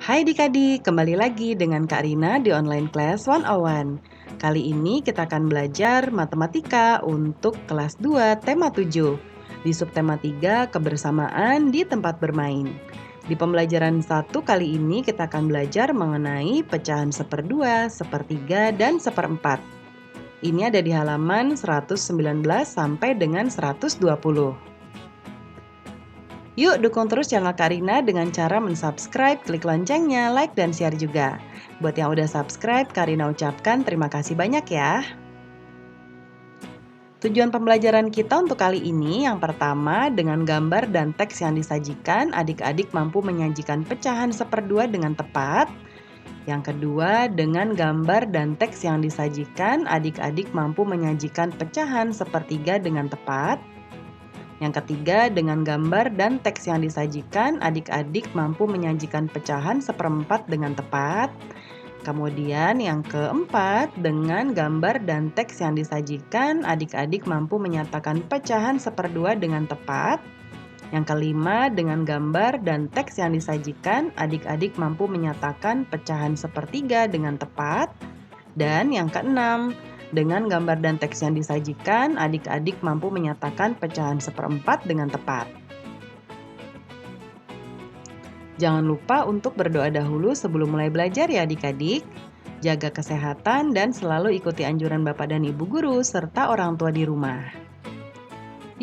Hai adik-adik, kembali lagi dengan Kak Rina di Online Class 101. Kali ini kita akan belajar matematika untuk kelas 2 tema 7. Di subtema 3, kebersamaan di tempat bermain. Di pembelajaran 1 kali ini kita akan belajar mengenai pecahan seperdua, sepertiga, dan seperempat. Ini ada di halaman 119 sampai dengan 120. Yuk dukung terus channel Kak Rina dengan cara mensubscribe, klik loncengnya, like, dan share juga. Buat yang udah subscribe, Kak Rina ucapkan terima kasih banyak ya. Tujuan pembelajaran kita untuk kali ini yang pertama, dengan gambar dan teks yang disajikan, adik-adik mampu menyajikan pecahan seperdua dengan tepat. Yang kedua, dengan gambar dan teks yang disajikan, adik-adik mampu menyajikan pecahan sepertiga dengan tepat. Yang ketiga, dengan gambar dan teks yang disajikan, adik-adik mampu menyajikan pecahan seperempat dengan tepat. Kemudian yang keempat, dengan gambar dan teks yang disajikan, adik-adik mampu menyatakan pecahan seperdua dengan tepat. Yang kelima, dengan gambar dan teks yang disajikan, adik-adik mampu menyatakan pecahan sepertiga dengan tepat. Dan yang keenam, dengan gambar dan teks yang disajikan, adik-adik mampu menyatakan pecahan seperempat dengan tepat. Jangan lupa untuk berdoa dahulu sebelum mulai belajar ya adik-adik. Jaga kesehatan dan selalu ikuti anjuran Bapak dan Ibu Guru serta orang tua di rumah.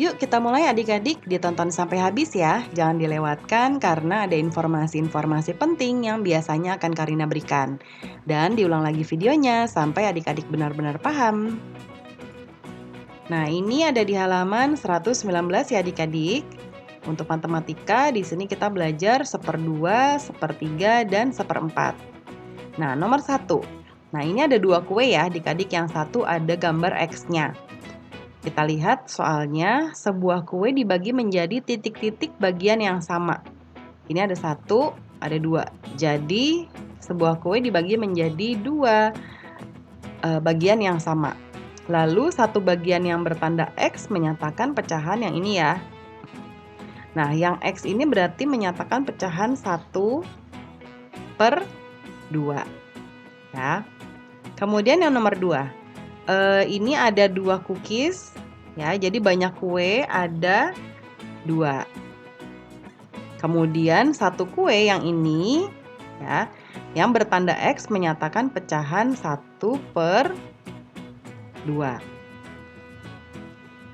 Yuk kita mulai adik-adik, ditonton sampai habis ya. Jangan dilewatkan karena ada informasi-informasi penting yang biasanya akan Kak Rina berikan. Dan diulang lagi videonya sampai adik-adik benar-benar paham. Nah, ini ada di halaman 119 ya adik-adik. Untuk matematika, di sini kita belajar seperdua, sepertiga, dan seperempat. Nah, nomor 1. Nah, ini ada dua kue ya adik-adik, yang satu ada gambar X-nya. Kita lihat soalnya, sebuah kue dibagi menjadi titik-titik bagian yang sama. Ini ada satu, ada dua. Jadi, sebuah kue dibagi menjadi dua bagian yang sama. Lalu, satu bagian yang bertanda X menyatakan pecahan yang ini ya. Nah, yang X ini berarti menyatakan pecahan 1/2. Ya. Kemudian yang nomor 2. Ini ada dua cookies ya, jadi banyak kue, ada 2. Kemudian satu kue yang ini ya, yang bertanda X menyatakan pecahan 1/2.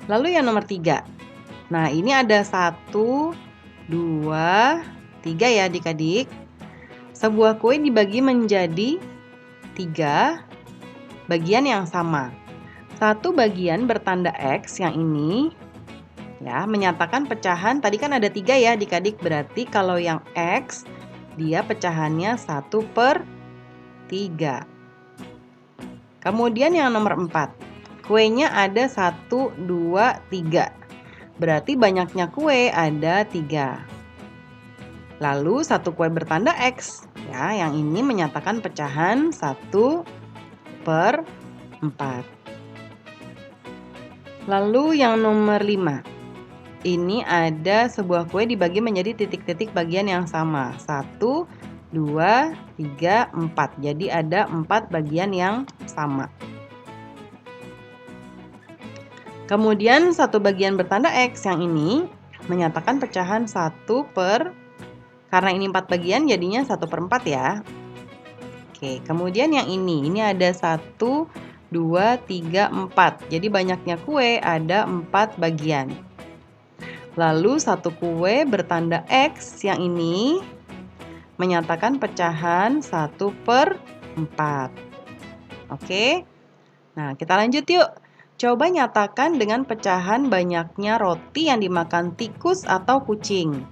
Lalu yang nomor 3. Nah, ini ada 1, 2, 3 ya adik-adik. Sebuah kue dibagi menjadi 3 bagian yang sama. Satu bagian bertanda X yang ini ya, menyatakan pecahan, tadi kan ada 3 ya adik-adik, berarti kalau yang X dia pecahannya 1/3. Kemudian yang nomor 4, kuenya ada 1, 2, 3, berarti banyaknya kue ada 3. Lalu satu kue bertanda X ya, yang ini menyatakan pecahan 1/4. Lalu yang nomor 5. Ini ada sebuah kue dibagi menjadi titik-titik bagian yang sama. 1, 2, 3, 4. Jadi ada 4 bagian yang sama. Kemudian satu bagian bertanda X yang ini menyatakan pecahan 1/, karena ini 4 bagian jadinya 1/4 ya. Oke, kemudian yang ini ada 1, 2, 3, 4. Jadi banyaknya kue ada 4 bagian. Lalu satu kue bertanda X yang ini menyatakan pecahan 1/4. Oke. Nah, kita lanjut yuk. Coba nyatakan dengan pecahan banyaknya roti yang dimakan tikus atau kucing.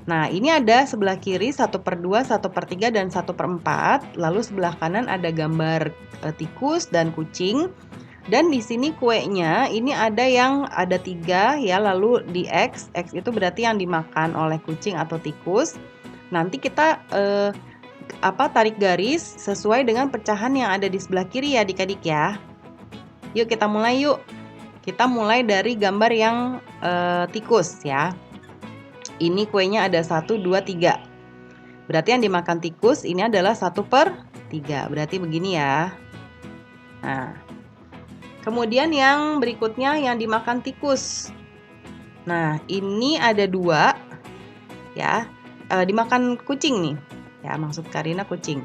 Nah, ini ada sebelah kiri 1/2, 1/3, dan 1/4. Lalu sebelah kanan ada gambar tikus dan kucing. Dan di sini kuenya ini ada yang ada 3 ya, lalu di X. X itu berarti yang dimakan oleh kucing atau tikus. Nanti kita tarik garis sesuai dengan pecahan yang ada di sebelah kiri ya adik-adik ya. Yuk kita mulai yuk. Kita mulai dari gambar yang tikus ya. Ini kuenya ada 1, 2, 3. Berarti yang dimakan tikus ini adalah 1/3. Berarti begini ya. Nah, kemudian yang berikutnya yang dimakan tikus. Nah, ini ada 2 ya. Dimakan kucing nih. Ya, maksud Karina kucing.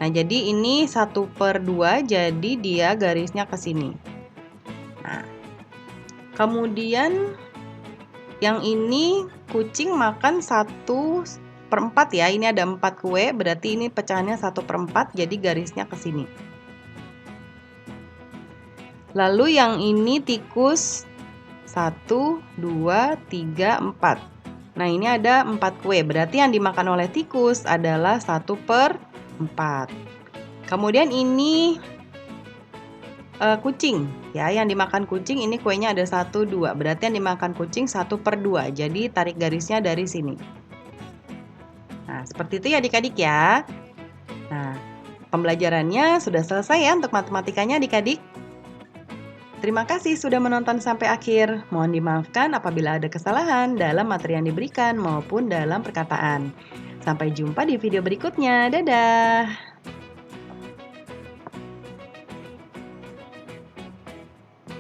Nah, jadi ini 1/2, jadi dia garisnya ke sini. Nah, kemudian yang ini kucing makan 1/4 ya. Ini ada 4 kue, berarti ini pecahannya 1/4, jadi garisnya ke sini. Lalu yang ini tikus 1, 2, 3, 4. Nah, ini ada 4 kue, berarti yang dimakan oleh tikus adalah 1/4. Kemudian ini kucing ya, yang dimakan kucing ini kuenya ada 1, 2, berarti yang dimakan kucing 1/2, jadi tarik garisnya dari sini. Nah, seperti itu ya adik-adik ya. Nah, pembelajarannya sudah selesai ya untuk matematikanya adik-adik. Terima kasih sudah menonton sampai akhir. Mohon dimaafkan apabila ada kesalahan dalam materi yang diberikan maupun dalam perkataan. Sampai jumpa di video berikutnya. Dadah!